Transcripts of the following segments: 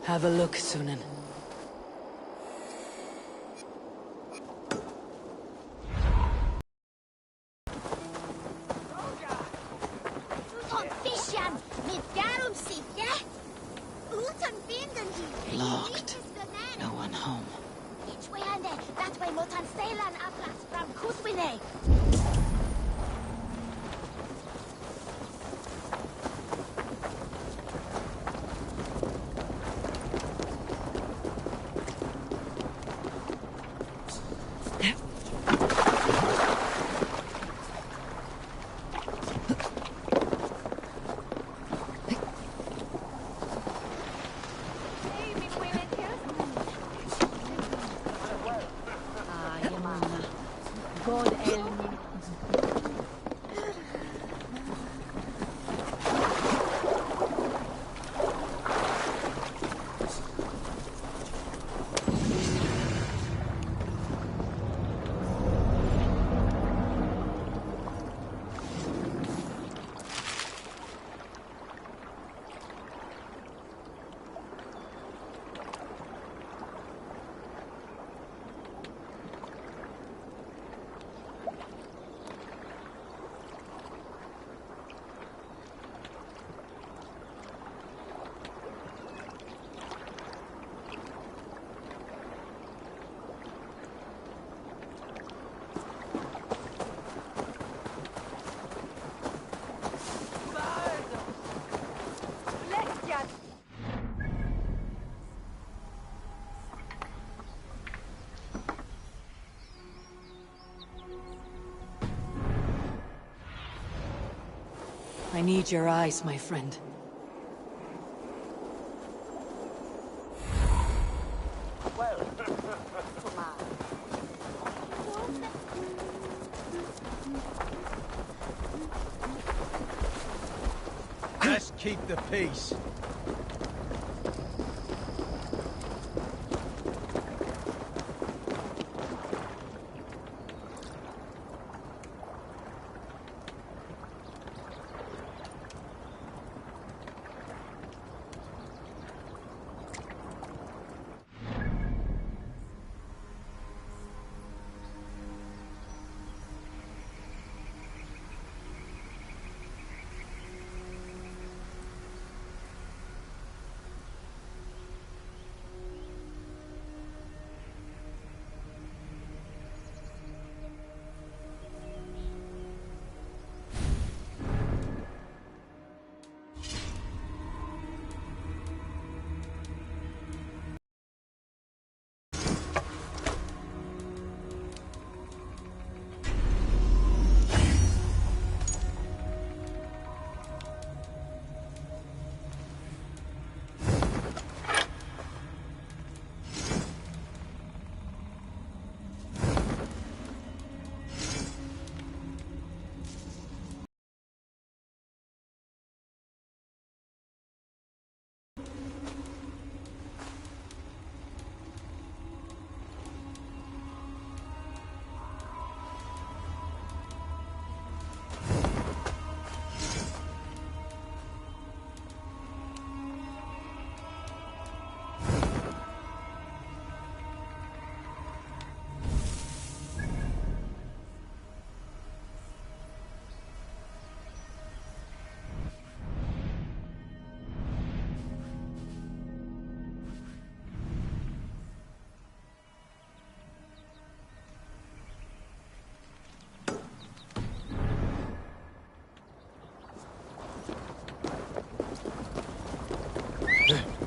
Have a look, Sunan. Locked. No one home. That way Motan Seilan Atlas from Kuswine. I need your eyes, my friend. Let's keep the peace.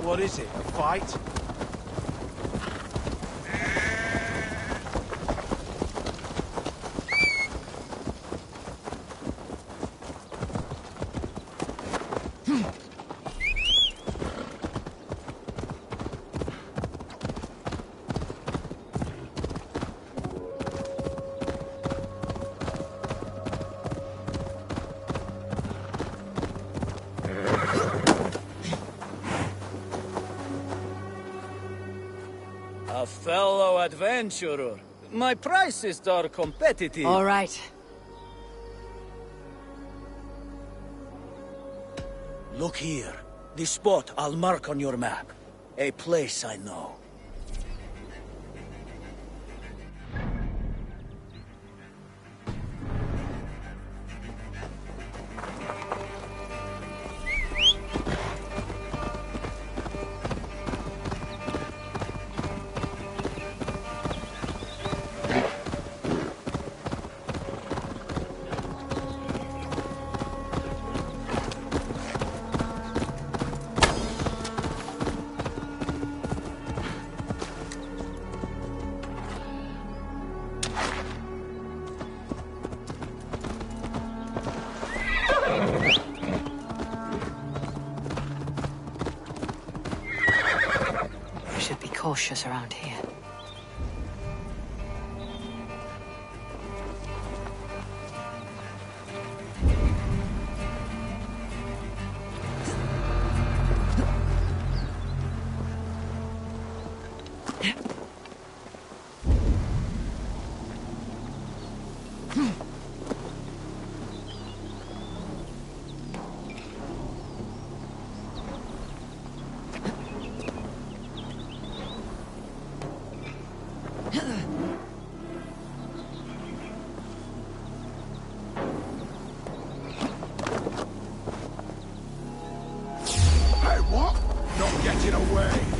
What is it, a fight? A fellow adventurer. My prices are competitive. All right. Look here. This spot I'll mark on your map. A place I know. We should be cautious around here. Hey, what? Not getting away.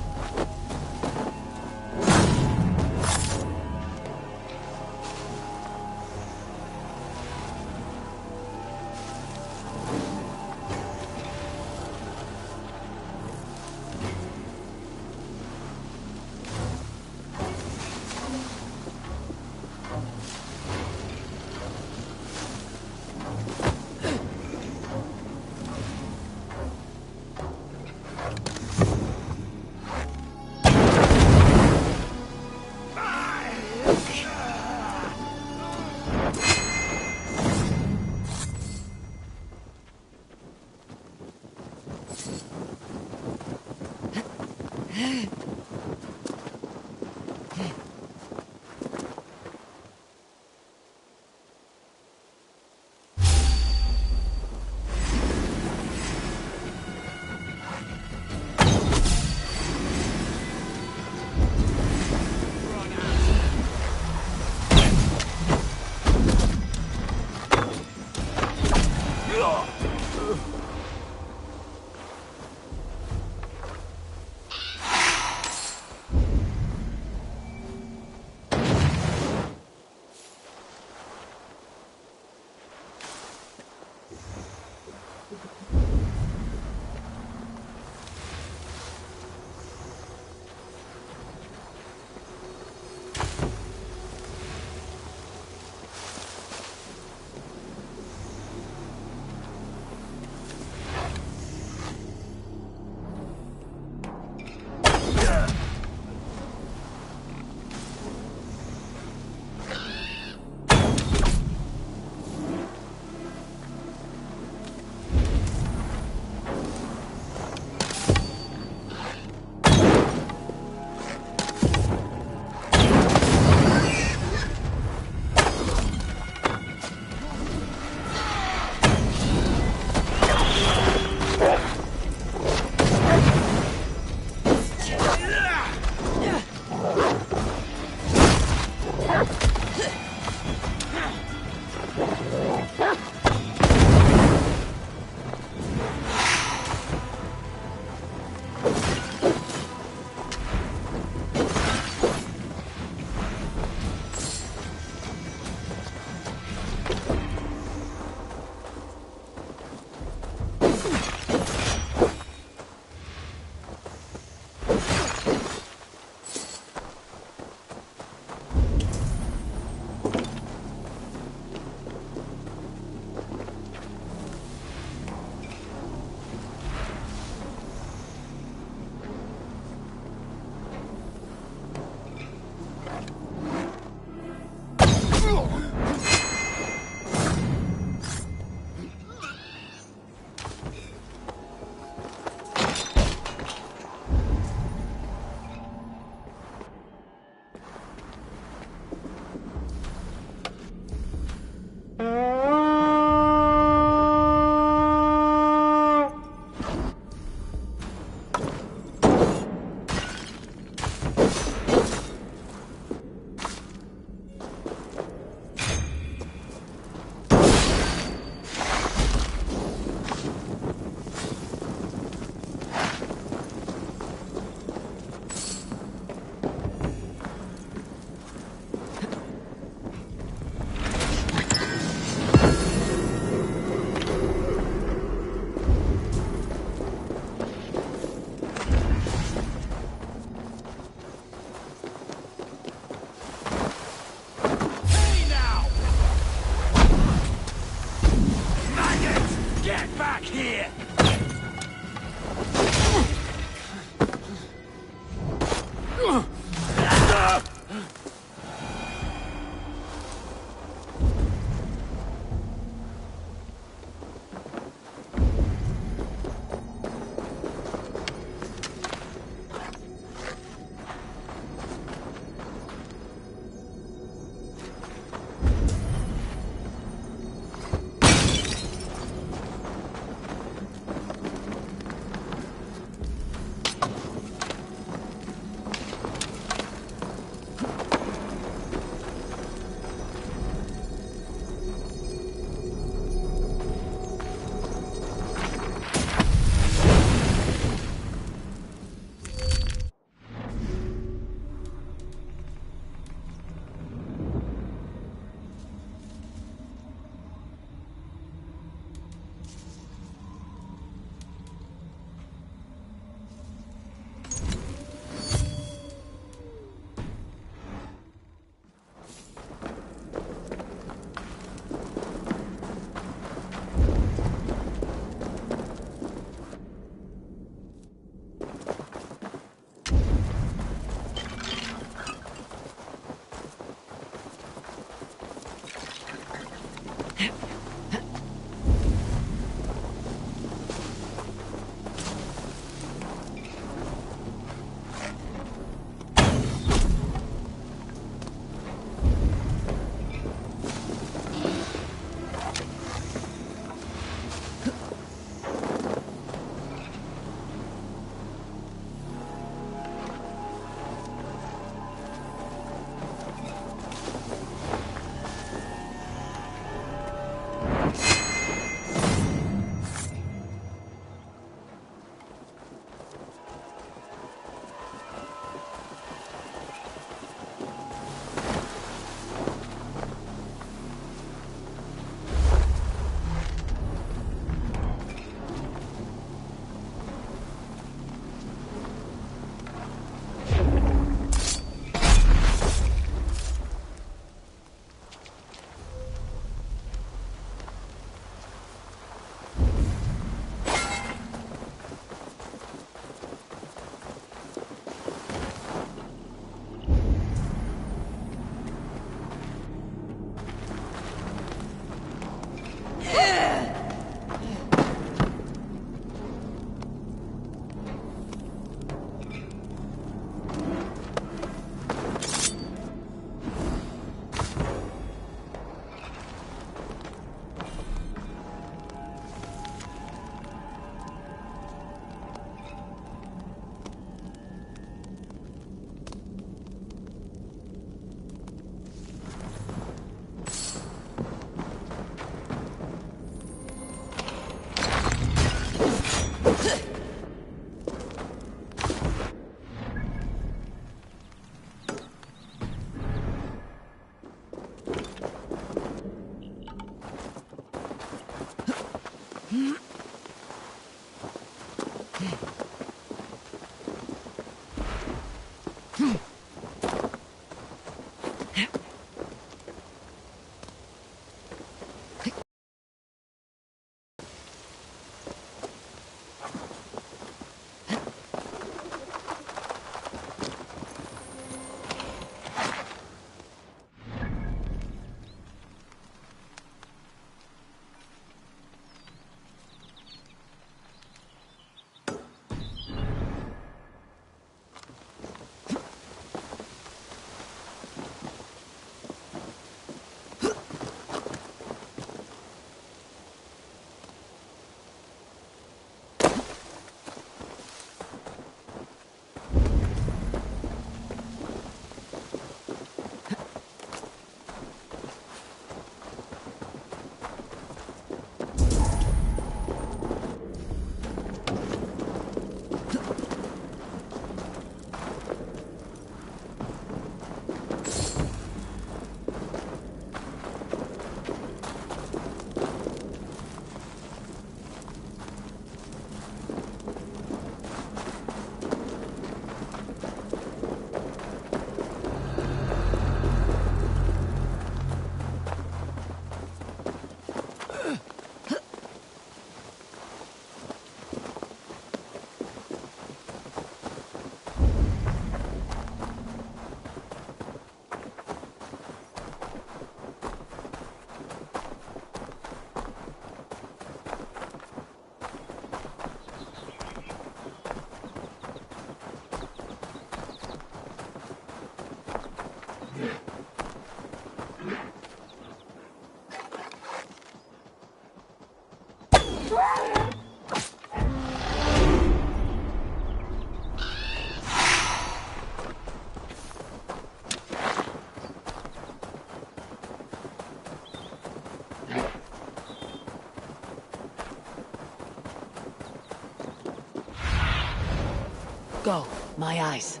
Go, my eyes.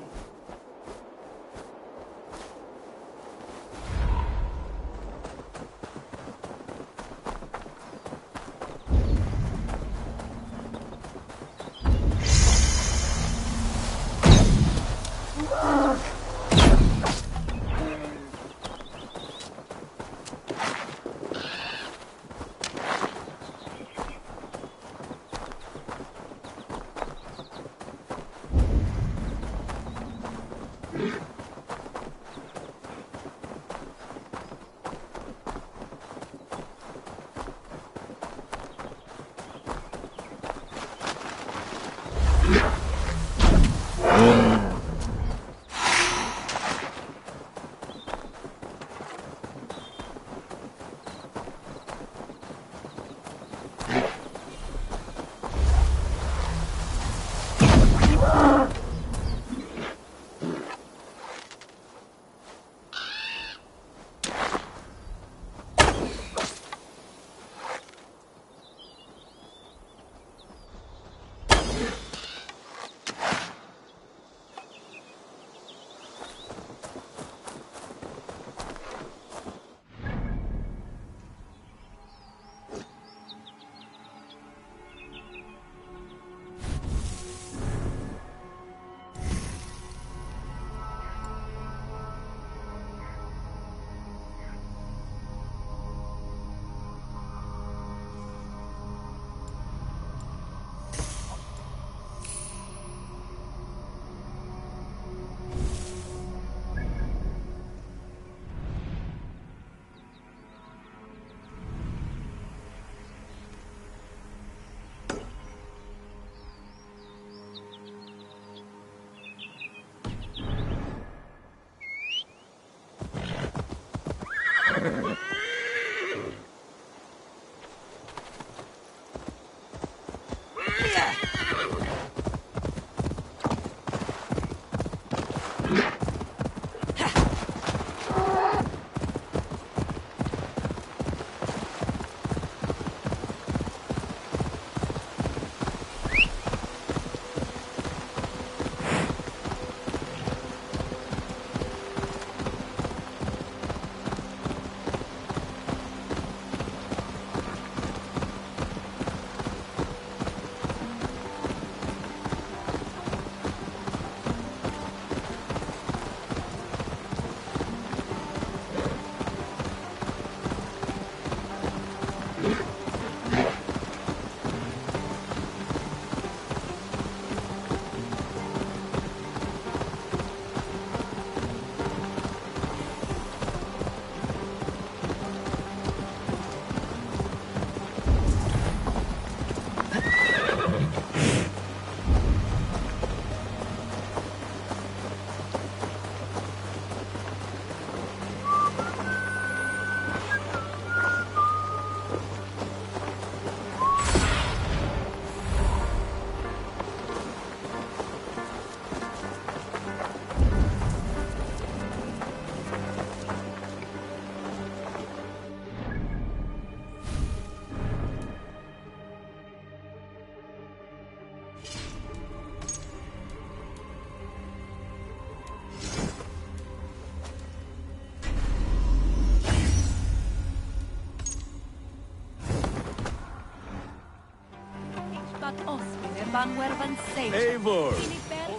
Eivor!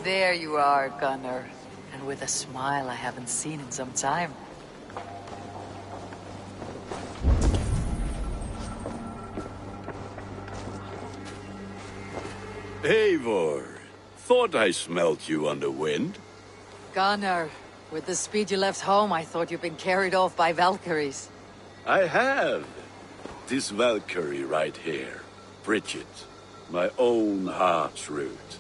There you are, Gunnar. And with a smile I haven't seen in some time. Eivor! Thought I smelt you on the wind. Gunnar, with the speed you left home, I thought you'd been carried off by Valkyries. I have. This Valkyrie right here. Bridget. My own heart's root.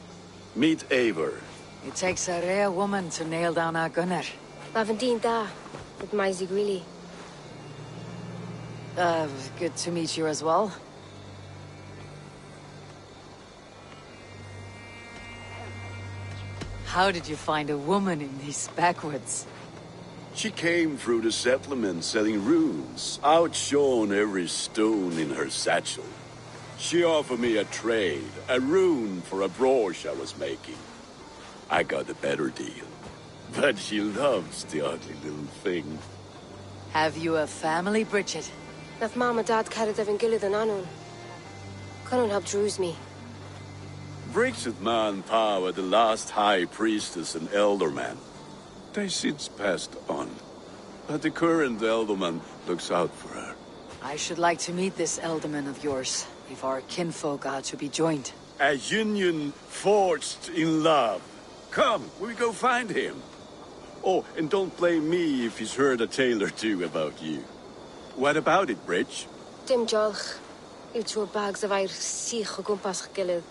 Meet Eivor. It takes a rare woman to nail down our Gunnar. Lavendine da, with my Zigrili. Good to meet you as well. How did you find a woman in these backwoods? She came through the settlement selling runes, outshone every stone in her satchel. She offered me a trade, a rune for a brooch I was making. I got a better deal. But she loves the ugly little thing. Have you a family, Bridget? Naf mom and dad carried Evan Gillid and Anun. Cannon helped druise me. Bridget Man Pa were the last high priestess and elderman. They since passed on. But the current elderman looks out for her. I should like to meet this elderman of yours, if our kinfolk are to be joined. A union forged in love. Come, we go find him. Oh, and don't blame me if he's heard a tale or two about you. What about it, Bridge? Dim jolch. You two bags of air sich o gwmpas gilydd.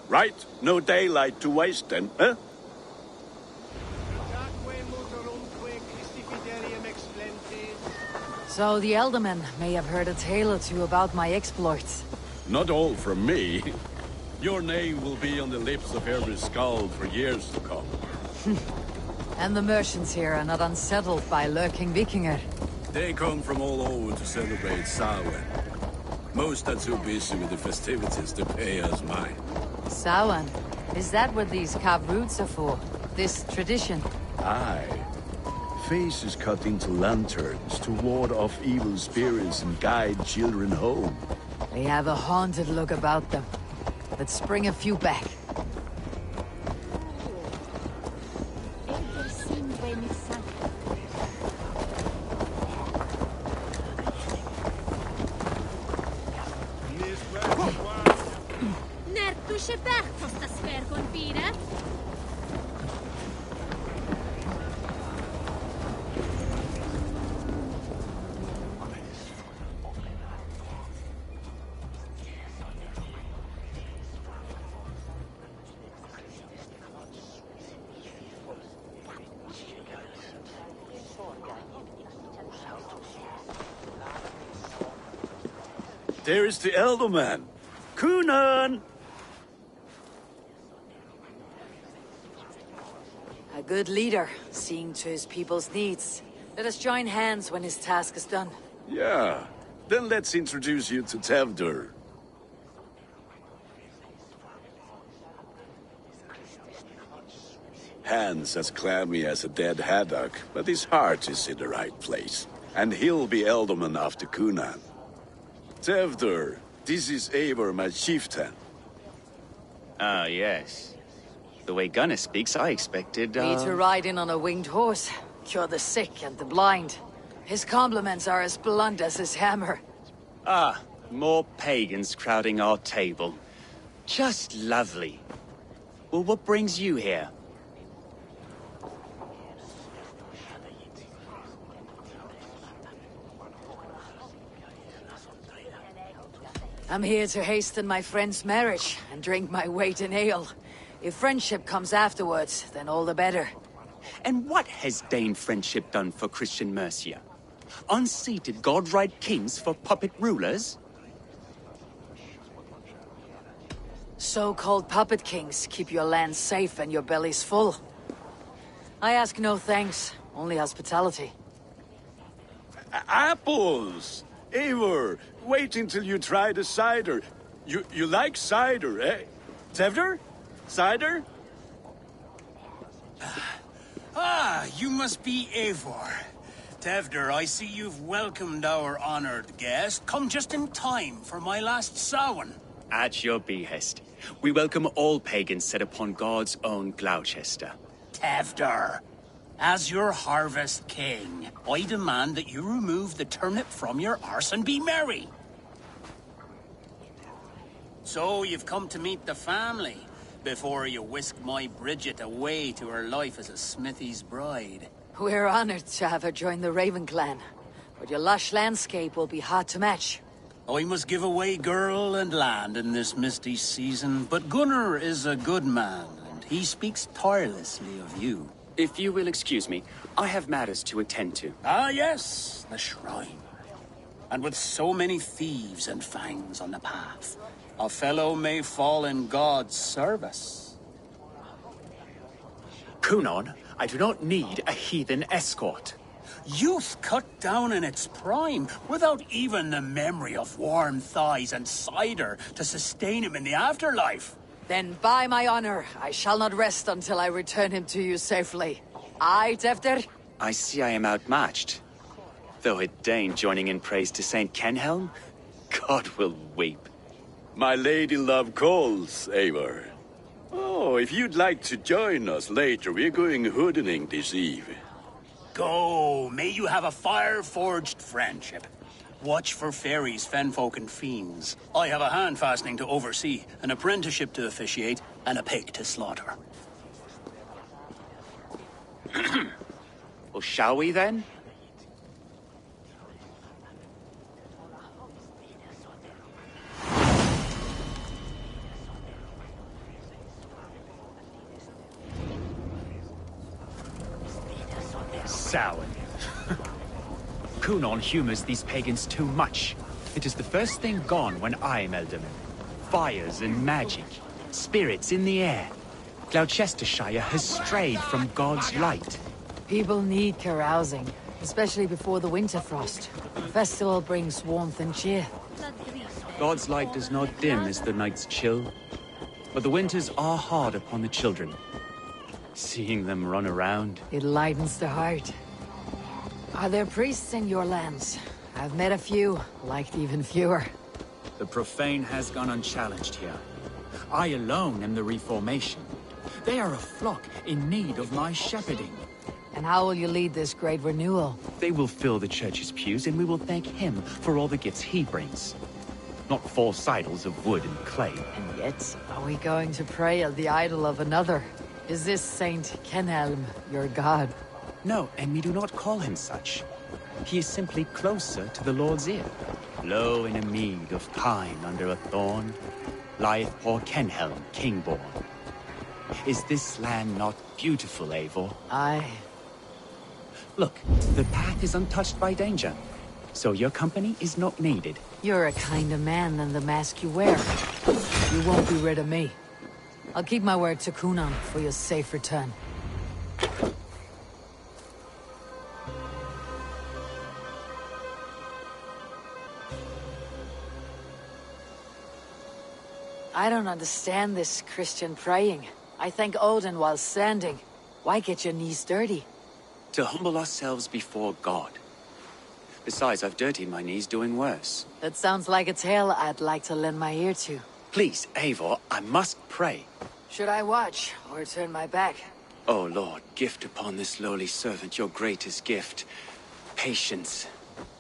Right? No daylight to waste then, huh? So the Elderman may have heard a tale or two about my exploits. Not all from me. Your name will be on the lips of every skull for years to come. And the merchants here are not unsettled by lurking Vikinger. They come from all over to celebrate Samhain. Most are too busy with the festivities to pay us mind. Samhain? Is that what these carved roots are for? This tradition? Aye. Faces cut into lanterns to ward off evil spirits and guide children home. They have a haunted look about them. Let's bring a few back. There is the Elderman. Kunan! A good leader, seeing to his people's needs. Let us join hands when his task is done. Yeah. Then let's introduce you to Tevdur. Hands as clammy as a dead haddock, but his heart is in the right place. And he'll be Elderman after Kunan. Tevdur, this is Eivor, my chieftain. Ah, yes. The way Gunnar speaks, I expected, Me to ride in on a winged horse, cure the sick and the blind. His compliments are as blunt as his hammer. Ah, more pagans crowding our table. Just lovely. Well, what brings you here? I'm here to hasten my friend's marriage and drink my weight in ale. If friendship comes afterwards, then all the better. And what has Dane friendship done for Christian Mercia? Unseated godright kings for puppet rulers? So-called puppet kings keep your lands safe and your bellies full. I ask no thanks, only hospitality. Apples! Eivor, wait until you try the cider. You like cider, eh? Tevdur? Cider? Ah, you must be Eivor. Tevder, I see you've welcomed our honored guest. Come just in time for my last Samhain. At your behest. We welcome all pagans set upon God's own Gloucester. Tevder, as your harvest king, I demand that you remove the turnip from your arse and be merry. So you've come to meet the family before you whisk my Bridget away to her life as a smithy's bride. We're honored to have her join the Raven clan, but your lush landscape will be hard to match. I must give away girl and land in this misty season, but Gunnar is a good man, and he speaks tirelessly of you. If you will excuse me, I have matters to attend to. Ah, yes, the shrine. And with so many thieves and fangs on the path, a fellow may fall in God's service. Kunon, I do not need a heathen escort. Youth cut down in its prime, without even the memory of warm thighs and cider to sustain him in the afterlife. Then by my honor, I shall not rest until I return him to you safely. Aye, Tefter? I see I am outmatched. Though a Dane joining in praise to Saint Kenhelm, God will weep. My lady love calls, Eivor. Oh, if you'd like to join us later, we're going hoodening this eve. Go, may you have a fire-forged friendship. Watch for fairies, fenfolk, and fiends. I have a hand fastening to oversee, an apprenticeship to officiate, and a pig to slaughter. Well, shall we then? Samhain. Kunon humors these pagans too much. It is the first thing gone when I am Elderman. Fires and magic, spirits in the air. Gloucestershire has strayed from God's light. People need carousing, especially before the winter frost. The festival brings warmth and cheer. God's light does not dim as the nights chill, but the winters are hard upon the children. Seeing them run around. It lightens the heart. Are there priests in your lands? I've met a few, liked even fewer. The profane has gone unchallenged here. I alone am the Reformation. They are a flock in need of my shepherding. And how will you lead this great renewal? They will fill the church's pews, and we will thank him for all the gifts he brings. Not false idols of wood and clay. And yet, are we going to pray at the idol of another? Is this Saint Kenhelm your god? No, and we do not call him such. He is simply closer to the Lord's ear. Low in a mead of pine under a thorn, lieth poor Kenhelm, king-born. Is this land not beautiful, Eivor? Aye. Look, the path is untouched by danger, so your company is not needed. You're a kinder man than the mask you wear. You won't be rid of me. I'll keep my word to Kunon for your safe return. I don't understand this Christian praying. I thank Odin while standing. Why get your knees dirty? To humble ourselves before God. Besides, I've dirtied my knees doing worse. That sounds like a tale I'd like to lend my ear to. Please, Eivor, I must pray. Should I watch, or turn my back? Oh Lord, gift upon this lowly servant your greatest gift. Patience.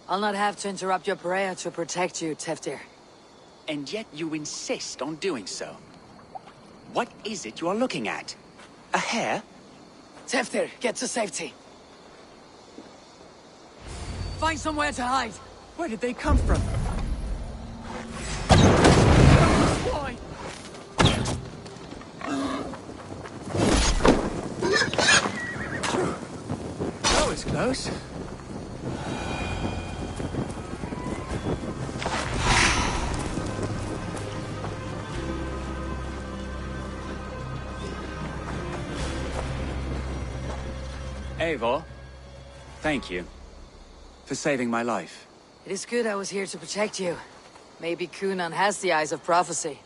I'll not have to interrupt your prayer to protect you, Teftir. And yet you insist on doing so. What is it you are looking at? A hare? Teftir, get to safety. Find somewhere to hide. Where did they come from? Why? That was close. Eivor, thank you for saving my life. It is good I was here to protect you. Maybe Kunon has the eyes of prophecy.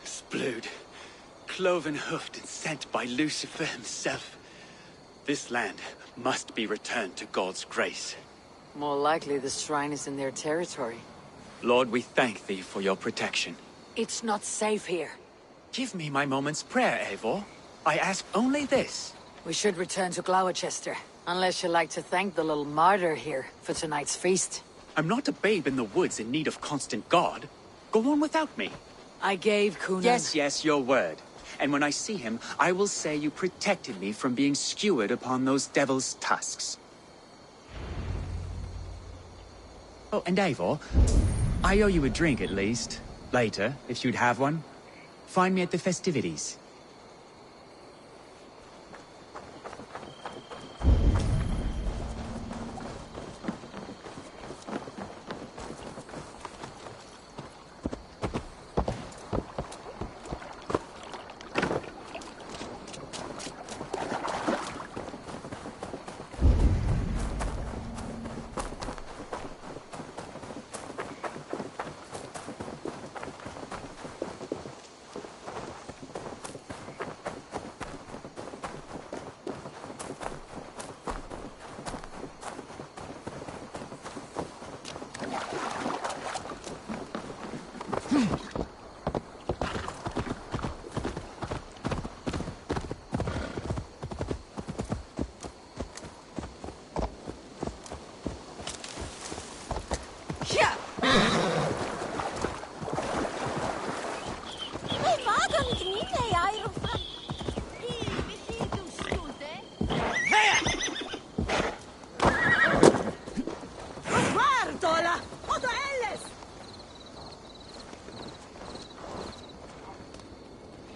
Splood, cloven-hoofed and sent by Lucifer himself. This land must be returned to God's grace. More likely the shrine is in their territory. Lord, we thank thee for your protection. It's not safe here. Give me my moment's prayer, Eivor. I ask only this. We should return to Gloucester, unless you'd like to thank the little martyr here for tonight's feast. I'm not a babe in the woods in need of constant guard. Go on without me. I gave Kunan... Yes, your word. And when I see him, I will say you protected me from being skewered upon those devil's tusks. Oh, and Eivor, I owe you a drink at least. Later, if you'd have one. Find me at the festivities.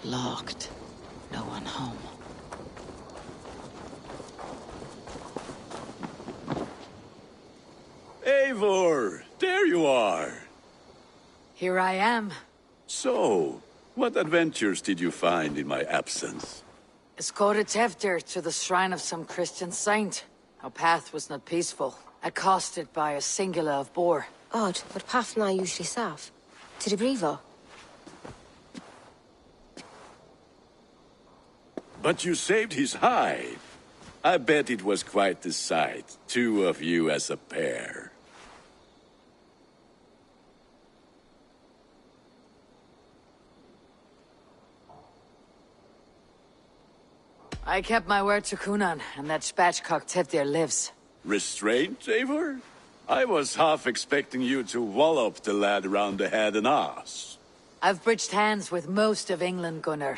Locked. No one home. Eivor, there you are. Here I am. So, what adventures did you find in my absence? Escorted Tevdir to the shrine of some Christian saint. Our path was not peaceful, accosted by a singular of boar. Odd, but path na usually safe. To the Brevo. But you saved his hide. I bet it was quite the sight, two of you as a pair. I kept my word to Kunan, and that spatchcock Tevdir lives. Restraint, Eivor? I was half expecting you to wallop the lad around the head and ass. I've bridged hands with most of England, Gunnar.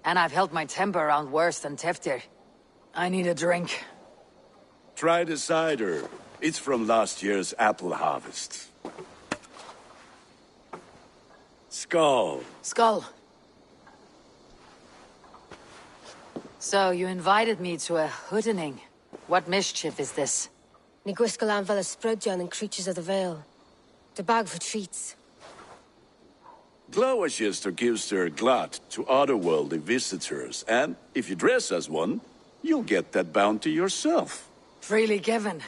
And I've held my temper around worse than Tevdir. I need a drink. Try the cider. It's from last year's apple harvest. Skull. Skull. So, you invited me to a hoodening. What mischief is this? Ní gwisgal an vela sprudjan and creatures of the Vale. The bag for treats. Gloucester gives their glut to otherworldly visitors, and if you dress as one, you'll get that bounty yourself. Freely given.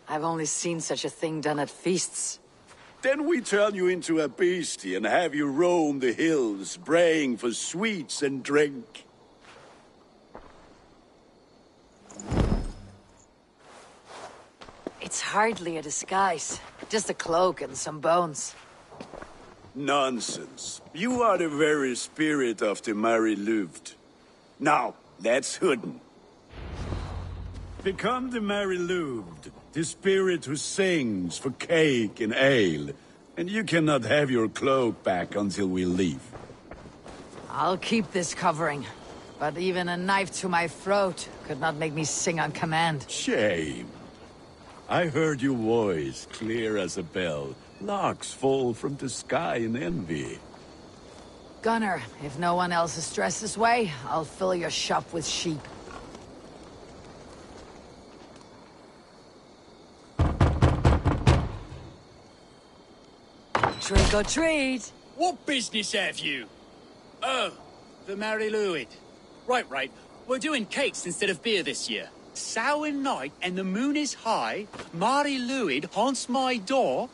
I've only seen such a thing done at feasts. Then we turn you into a beastie and have you roam the hills, braying for sweets and drink. It's hardly a disguise. Just a cloak and some bones. Nonsense. You are the very spirit of the Mary Louved. Now, let's hooden. Become the Mary Louved, the spirit who sings for cake and ale, and you cannot have your cloak back until we leave. I'll keep this covering, but even a knife to my throat could not make me sing on command. Shame. I heard your voice clear as a bell. Locks fall from the sky in envy. Gunnar, if no one else is dressed this way, I'll fill your shop with sheep. Trick or treat! What business have you? Oh, the Mary Louid. Right. We're doing cakes instead of beer this year. Sour night and the moon is high. Mary Louid haunts my door.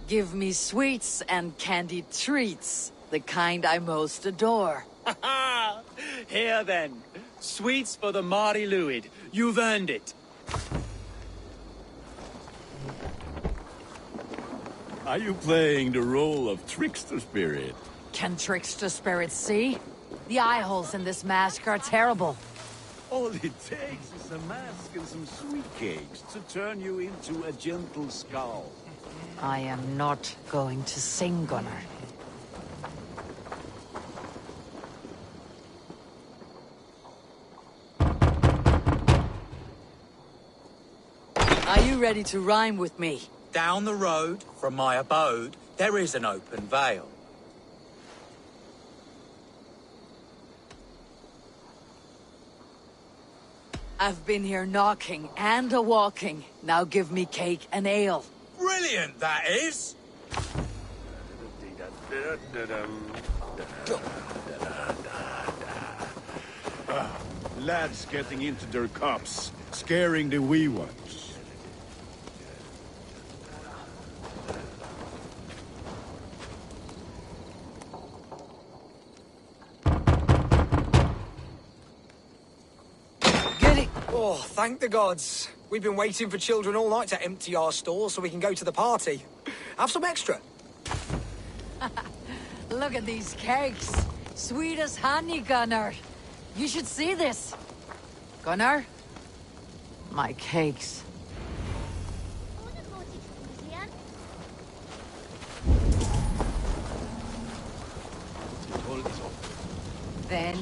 Give me sweets and candied treats, the kind I most adore. Ha ha! Here then. Sweets for the Mari Luid. You've earned it. Are you playing the role of trickster spirit? Can trickster spirits see? The eye holes in this mask are terrible. All it takes is a mask and some sweet cakes to turn you into a gentle skull. I am not going to sing, Gunnar. Are you ready to rhyme with me? Down the road from my abode, there is an open vale. I've been here knocking and a-walking. Now give me cake and ale. Brilliant, that is! Lads getting into their cups, scaring the wee ones. Get it! Oh, thank the gods. We've been waiting for children all night to empty our stores so we can go to the party. Have some extra. Look at these cakes. Sweet as honey, Gunnar. You should see this. Gunnar? My cakes. Then...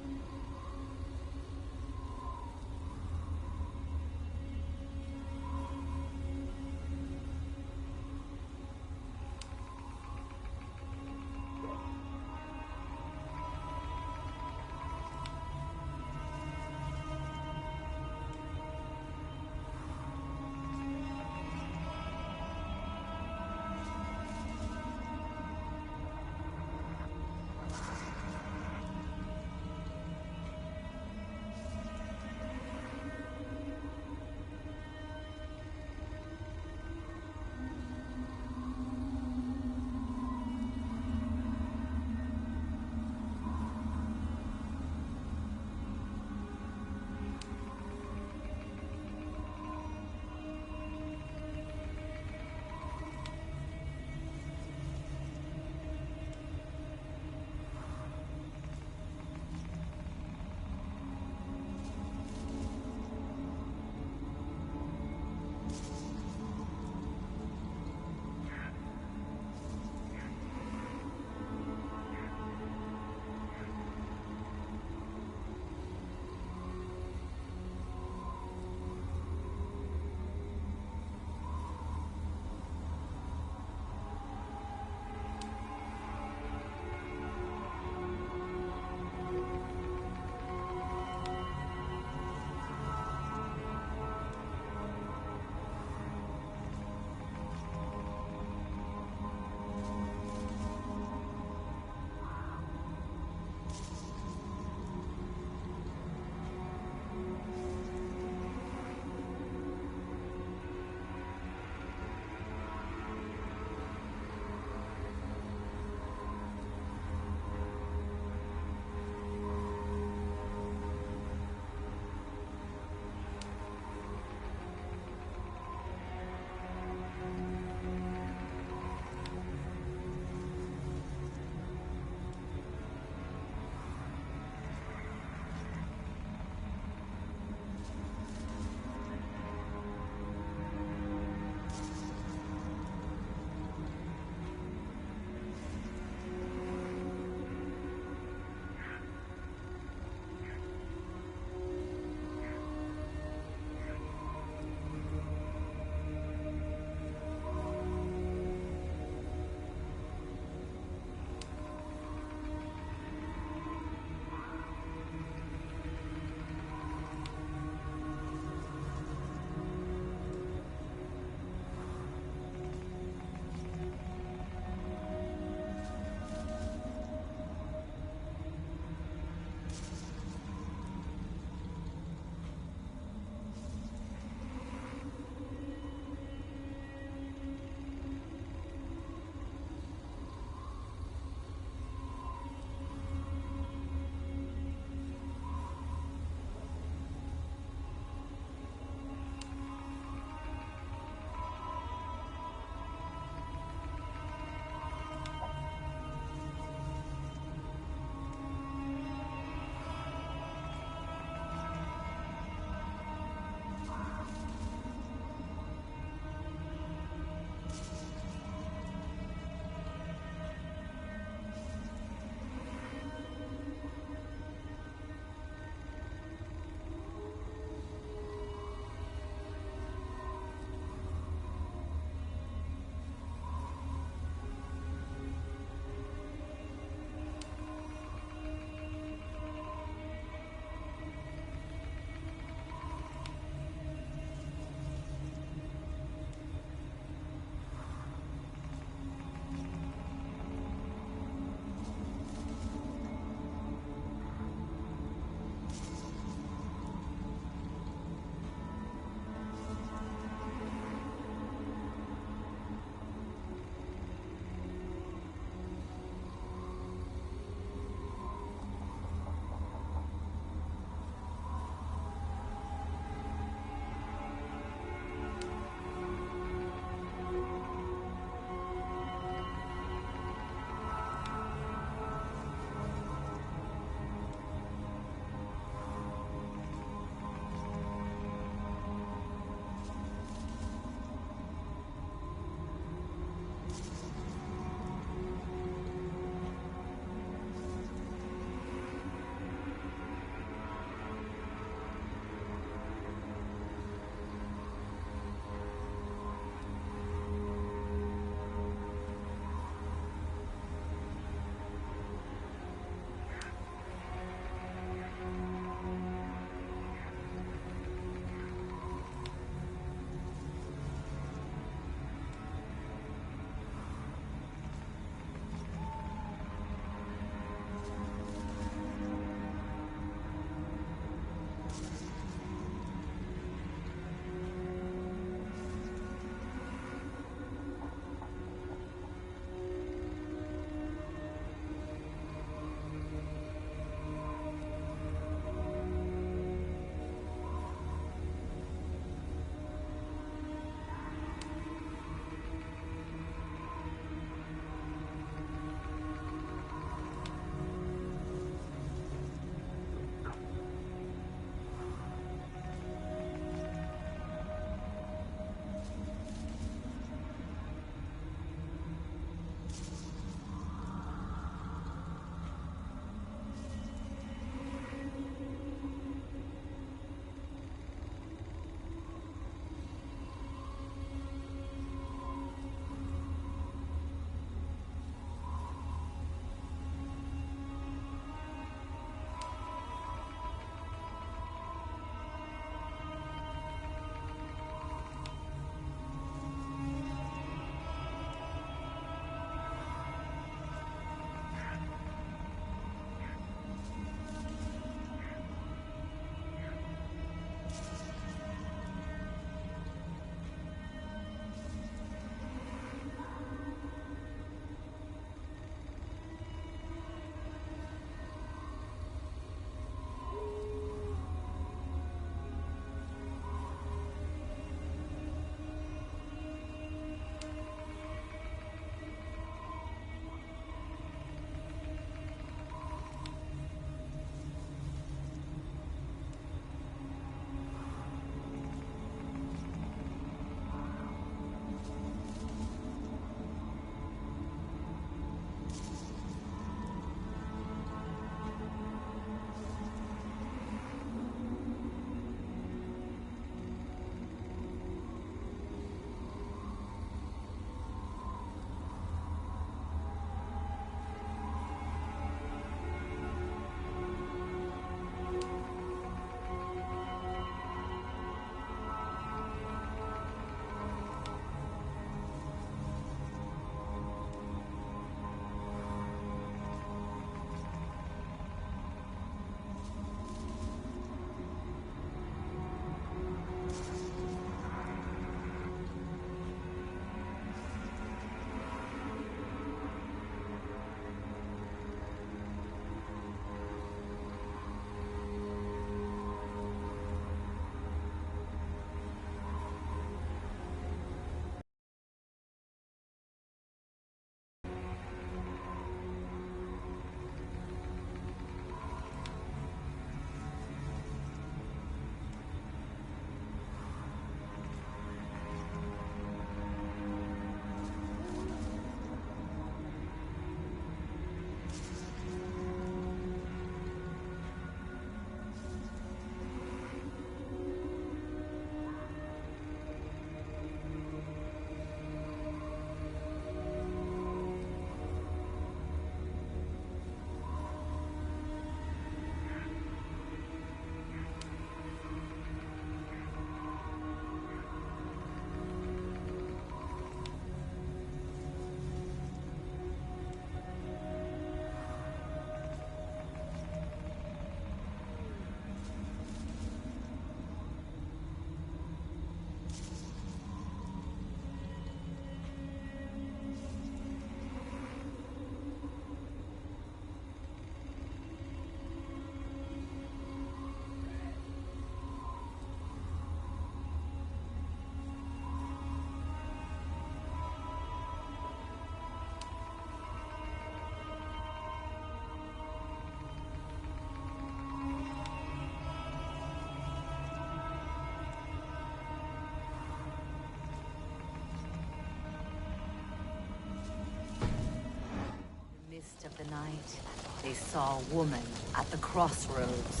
of the night, they saw a woman at the crossroads,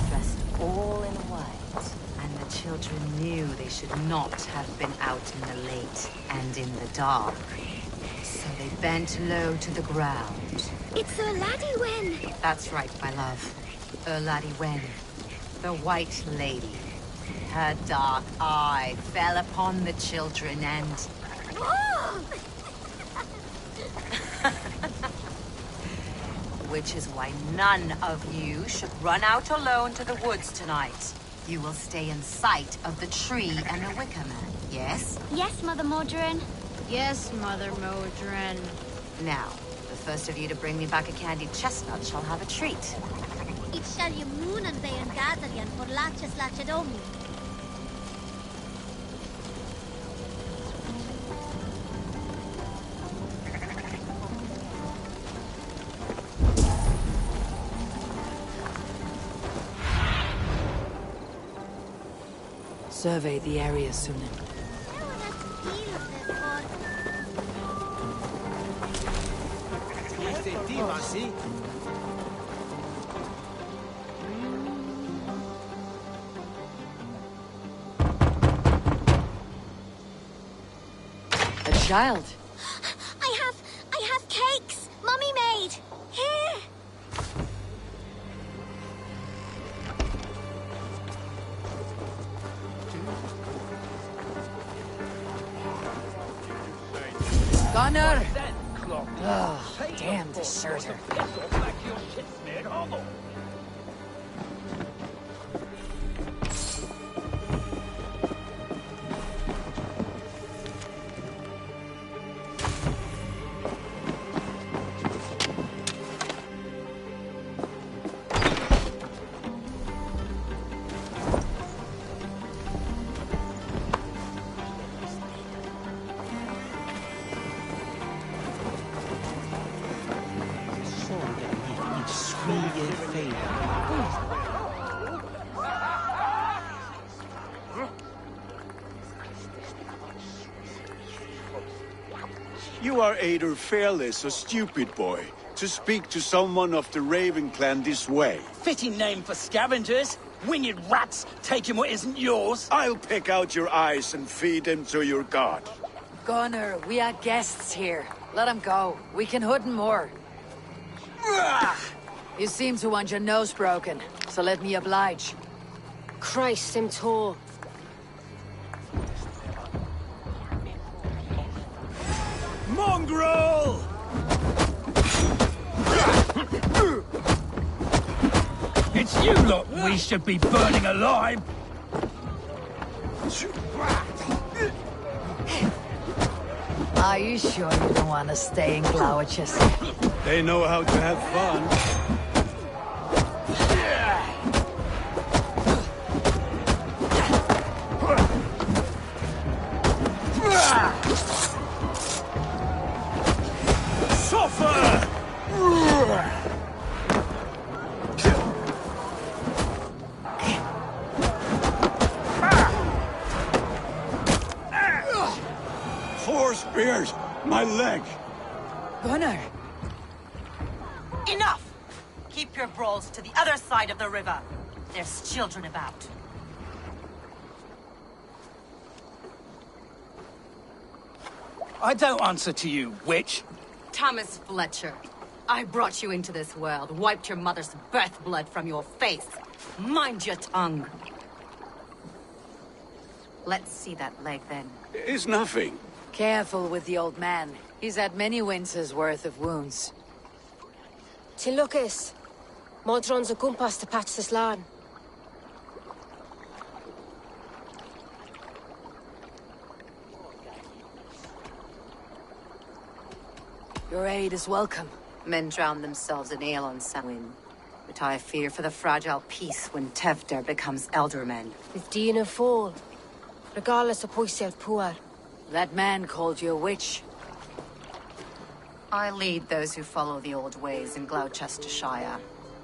dressed all in white. And the children knew they should not have been out in the late and in the dark. So they bent low to the ground. It's a laddie Wen. That's right, my love. Laddie Wen, the White Lady. Her dark eye fell upon the children and... Oh! Which is why none of you should run out alone to the woods tonight. You will stay in sight of the tree and the wicker man, yes? Yes, Mother Modron. Yes, Mother Modron. Now, the first of you to bring me back a candied chestnut shall have a treat. It shall you moon and bay and gadarian for laches lachedomi. Survey the area, Sunan. A child. I have cakes. Mummy made. Here. Gunnar! Oh, damn deserter. You are Ader Fairless, a stupid boy, to speak to someone of the Raven clan this way. Fitting name for scavengers. Winged rats taking what isn't yours. I'll pick out your eyes and feed them to your god. Gunnar, we are guests here. Let him go. We can hood him more. You seem to want your nose broken, so let me oblige. Christ, him tall. Mongrel! It's you lot we should be burning alive! Are you sure you don't want to stay in Gloucester? They know how to have fun. Four spears! My leg! Gunnar! Enough! Keep your brawls to the other side of the river. There's children about. I don't answer to you, witch. Thomas Fletcher, I brought you into this world, wiped your mother's birth blood from your face. Mind your tongue. Let's see that leg, then. It's nothing. Careful with the old man. He's had many winters' worth of wounds. Till Lucas. Modron's a gumpas to patch this land. Your aid is welcome. Men drown themselves in ale on Samhain. But I fear for the fragile peace when Tevder becomes eldermen. With Dean and fall. Regardless of Poisel Puar. That man called you a witch. I lead those who follow the old ways in Gloucestershire.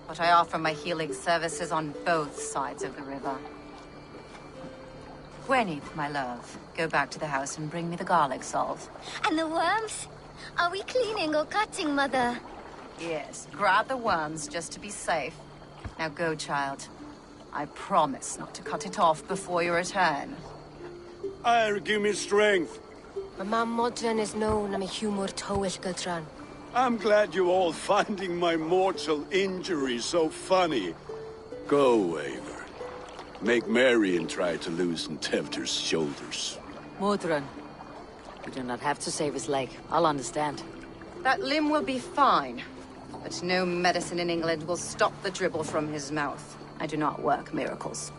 But I offer my healing services on both sides of the river. Gwyneth, my love, go back to the house and bring me the garlic salt. And the worms? Are we cleaning or cutting, Mother? Yes, grab the worms just to be safe. Now go, child. I promise not to cut it off before you return. Give me strength. My mam modran is known am a humor towish gudran. I'm glad you all finding my mortal injury so funny. Go, Eivor. Make merry and try to loosen Tevter's shoulders. Modron, you do not have to save his leg. I'll understand. That limb will be fine, but no medicine in England will stop the dribble from his mouth. I do not work miracles.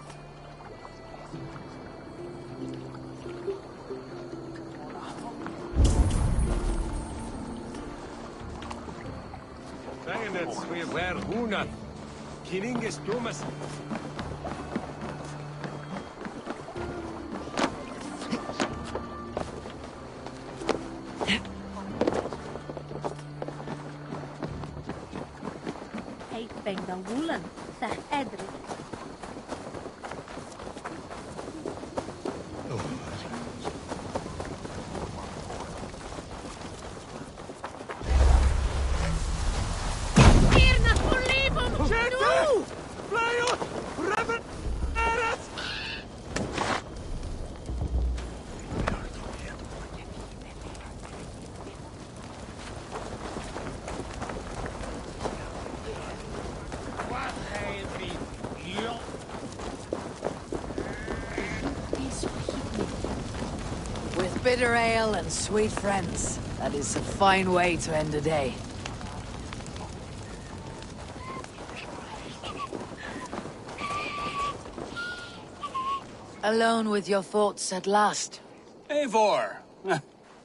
Bengal woolen, that Edric. Bitter ale and sweet friends. That is a fine way to end a day. Alone with your thoughts at last. Eivor,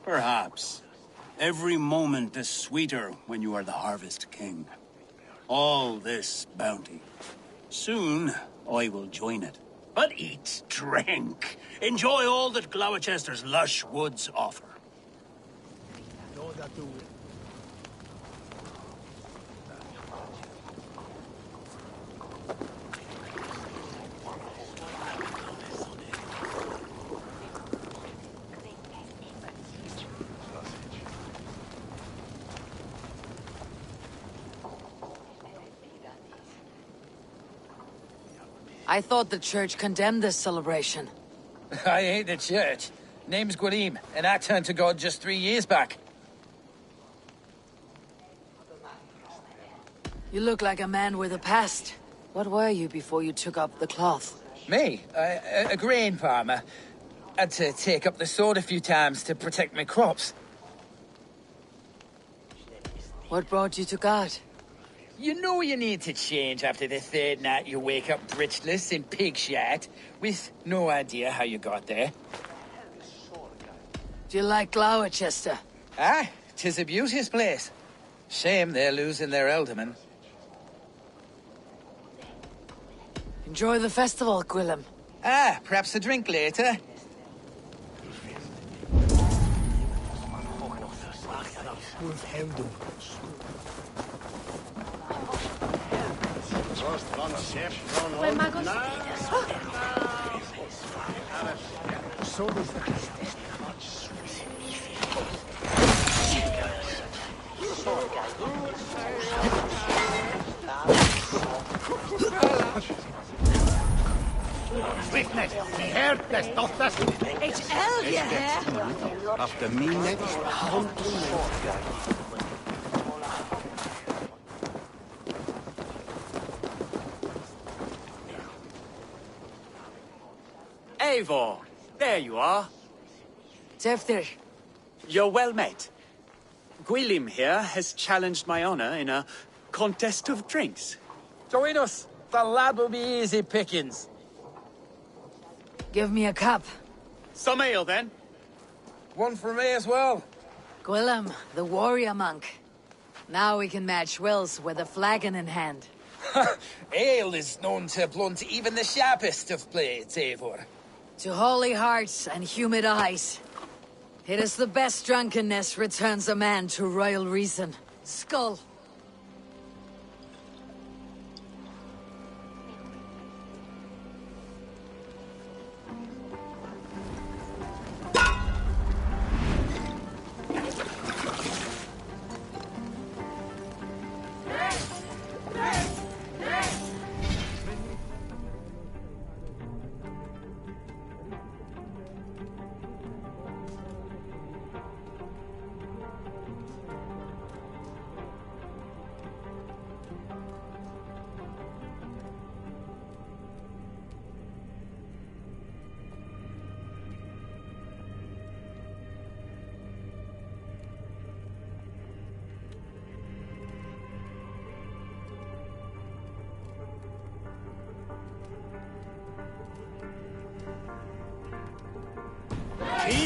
perhaps. Every moment is sweeter when you are the Harvest King. All this bounty. Soon, I will join it. But eat, drink, enjoy all that Gloucester's lush woods offer. I thought the church condemned this celebration. I hate the church. Name's Gwilym, and I turned to God just 3 years back. You look like a man with a past. What were you before you took up the cloth? Me? A grain farmer. Had to take up the sword a few times to protect my crops. What brought you to God? You know you need to change after the third night you wake up britchless in pig shat, with no idea how you got there. Do you like Gloucester? Ah, 'tis a beauteous place. Shame they're losing their alderman. Enjoy the festival, Gwilym. Ah, perhaps a drink later. Witness, die Härte ist doch das... It's Elvia here! After me next, Eivor, there you are. Tevter. You're well met. Gwilym here has challenged my honor in a contest of drinks. Join us. The lad will be easy pickings. Give me a cup. Some ale, then. One for me as well. Gwilym, the warrior monk. Now we can match wills with a flagon in hand. Ale is known to blunt even the sharpest of blades, Eivor. To holy hearts and humid eyes. It is the best drunkenness returns a man to royal reason. Skull.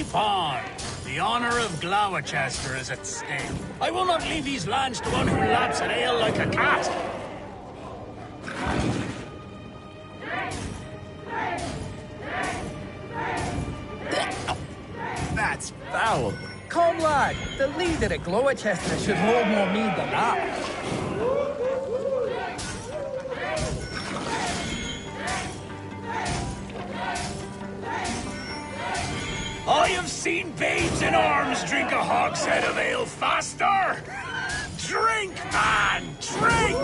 Keep on! The honor of Gloucester is at stake. I will not leave these lands to one who laps at ale like a cat. That's foul. Come, lad. The leader at Gloucester should hold more mead than that. I have seen babes in arms drink a hogshead of ale faster! Drink, man! Drink!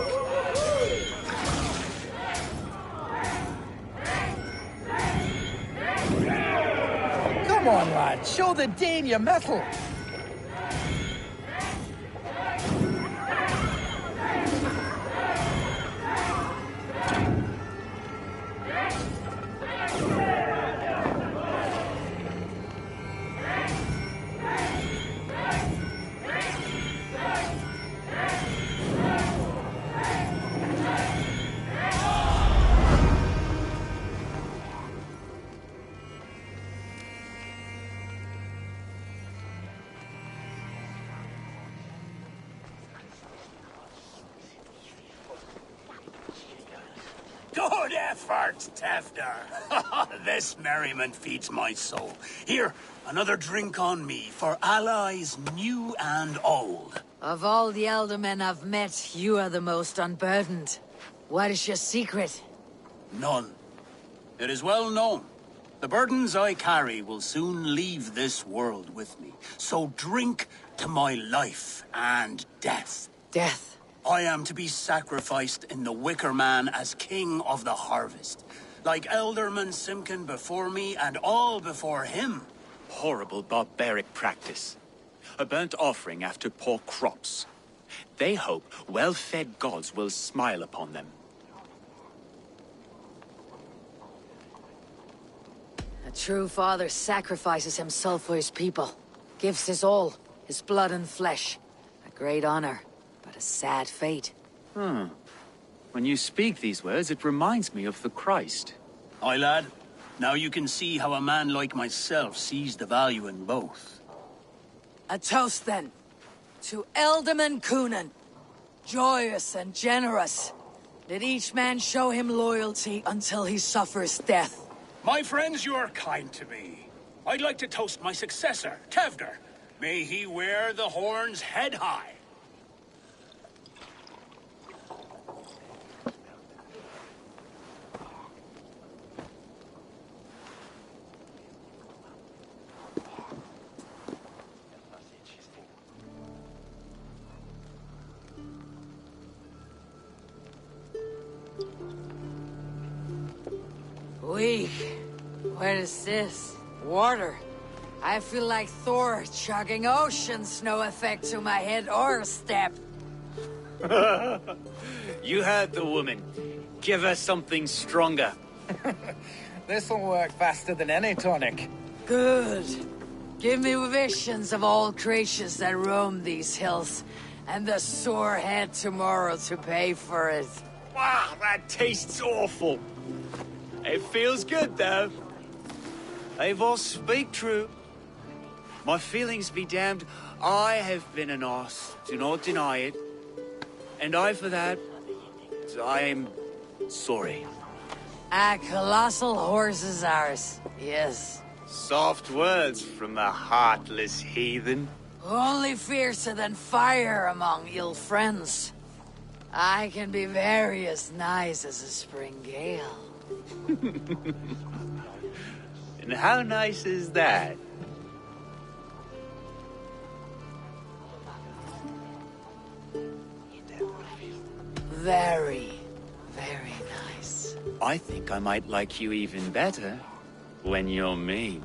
Come on, lad. Show the Dane your mettle. Good effort, Tefder. This merriment feeds my soul. Here, another drink on me for allies new and old. Of all the elder men I've met, you are the most unburdened. What is your secret? None. It is well known. The burdens I carry will soon leave this world with me. So drink to my life and death. Death? I am to be sacrificed in the Wicker Man as king of the harvest. Like Elderman Simkin before me and all before him. Horrible barbaric practice. A burnt offering after poor crops. They hope well-fed gods will smile upon them. A true father sacrifices himself for his people. Gives his all, his blood and flesh. A great honor, but a sad fate. When you speak these words, it reminds me of the Christ. Aye, lad. Now you can see how a man like myself sees the value in both. A toast, then. To Elderman Coonan. Joyous and generous. Let each man show him loyalty until he suffers death. My friends, you are kind to me. I'd like to toast my successor, Tevder. May he wear the horns head high. Weak. What is this? Water. I feel like Thor chugging oceans. No effect to my head or step. You heard the woman. Give her something stronger. This'll work faster than any tonic. Good. Give me visions of all creatures that roam these hills, and the sore head tomorrow to pay for it. Wow, that tastes awful. It feels good, though. Eivor, speak true. My feelings be damned. I have been an arse. Do not deny it. And I, for that, I am sorry. A colossal horse is ours, yes. Soft words from the heartless heathen. Only fiercer than fire among ill friends. I can be very as nice as a spring gale. And how nice is that? Very, very nice. I think I might like you even better when you're mean.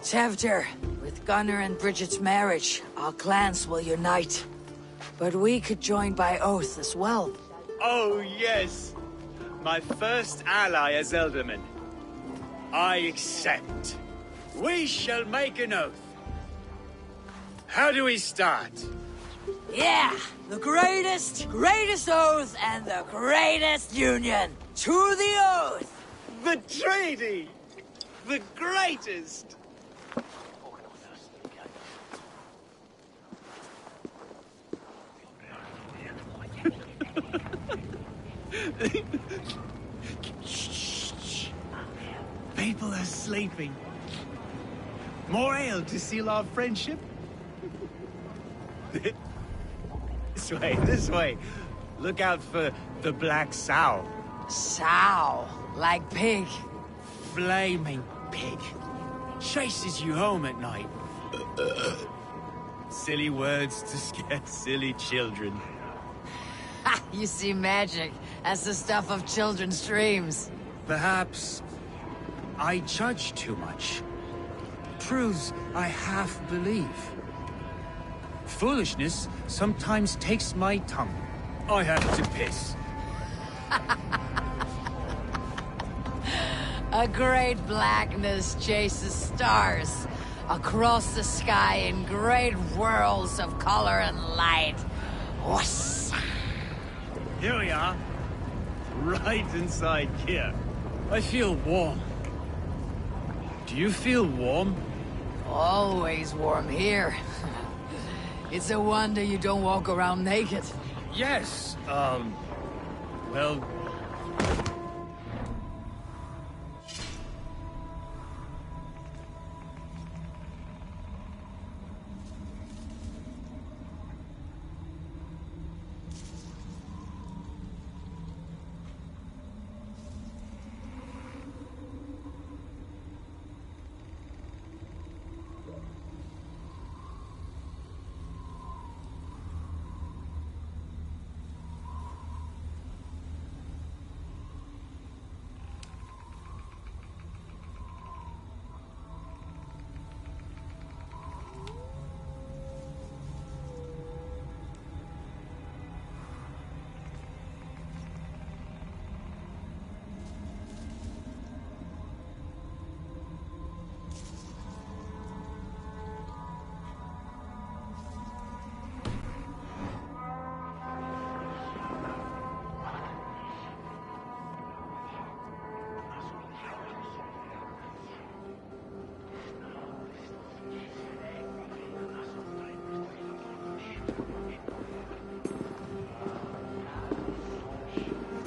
Tevder, with Gunnar and Bridget's marriage, our clans will unite. But we could join by oath as well. Oh, yes. My first ally as Elderman. I accept. We shall make an oath. How do we start? Yeah! The greatest oath and the greatest union! To the oath! The treaty! The greatest! Shh. People are sleeping. More ale to seal our friendship? This way. Look out for the black sow. Sow? Like pig? Flaming pig. Chases you home at night. Silly words to scare silly children. Ha! You see magic. That's the stuff of children's dreams. Perhaps I judge too much. Truths I half believe. Foolishness sometimes takes my tongue. I have to piss. A great blackness chases stars across the sky in great whirls of color and light. Whoosh! Here we are. Right inside here. I feel warm. Do you feel warm? Always warm here. It's a wonder you don't walk around naked. Yes, well...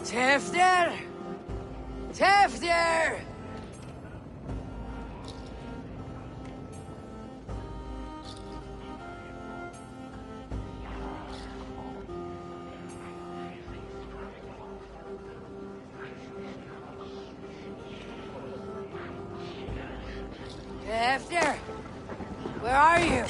Tefter! Tefter! Tefter! Where are you?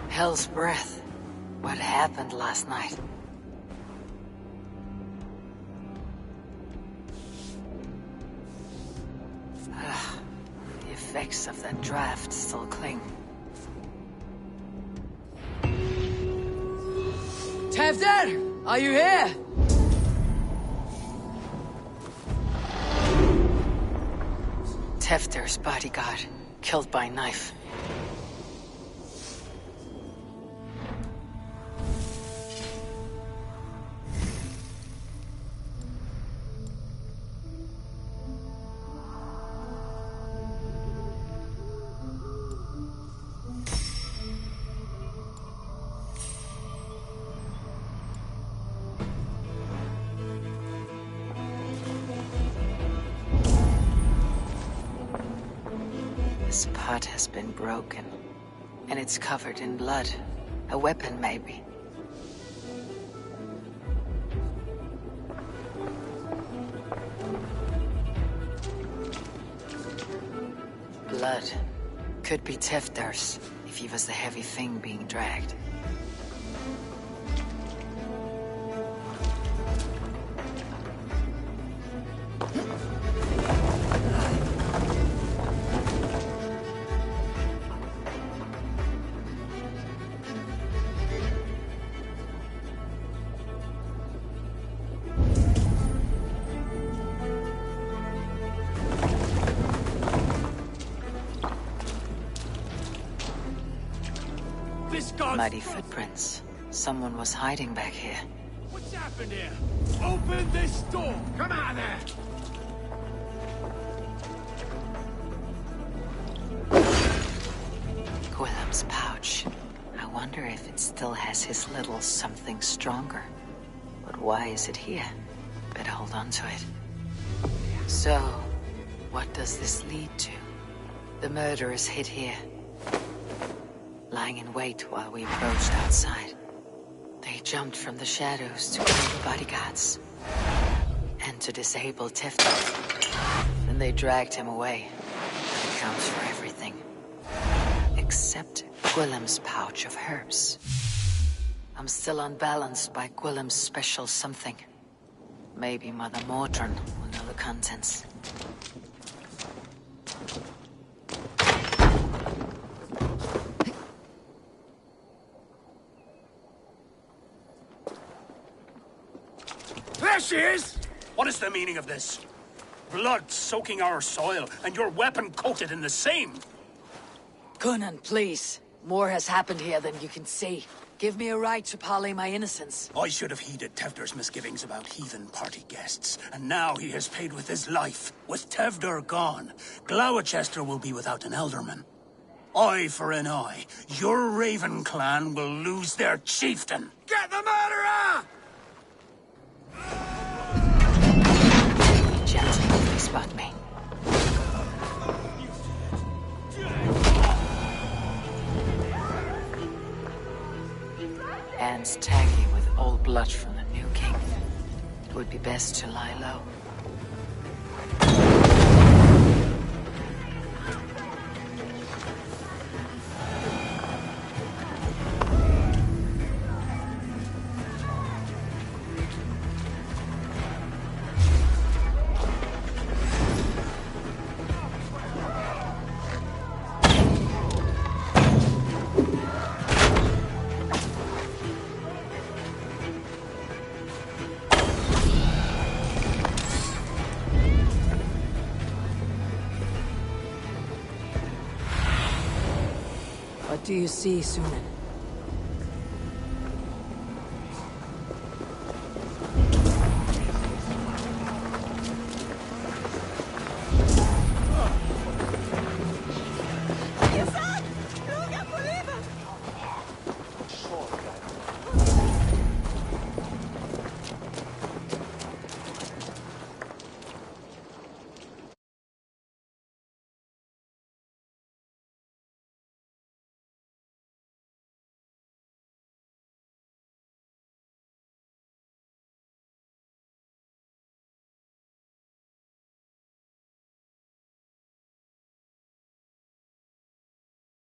Hell's breath. What happened last night? The effects of that draft still cling. Tefter! Are you here? Tefter's bodyguard, killed by knife. This pot has been broken, and it's covered in blood. A weapon, maybe. Blood. Could be Tefder's, if he was the heavy thing being dragged. Muddy footprints. Someone was hiding back here. What's happened here? Open this door! Come out there! Gwilym's pouch. I wonder if it still has his little something stronger. But why is it here? Better hold on to it. So, what does this lead to? The murderers hid here, lying in wait while we approached outside. They jumped from the shadows to kill the bodyguards and to disable Tefter. Then they dragged him away. That counts for everything. Except Gwilym's pouch of herbs. I'm still unbalanced by Gwilym's special something. Maybe Mother Mordrin will know the contents. There she is! What is the meaning of this? Blood soaking our soil, and your weapon coated in the same! Coonan, please. More has happened here than you can see. Give me a right to parley my innocence. I should have heeded Tevder's misgivings about heathen party guests, and now he has paid with his life. With Tevder gone, Gloucester will be without an alderman. Eye for an eye. Your Raven clan will lose their chieftain. Get the murderer! Gentle if they spot me. Anne's taggy with old blood from the new king. It would be best to lie low. What do you see, Sunan?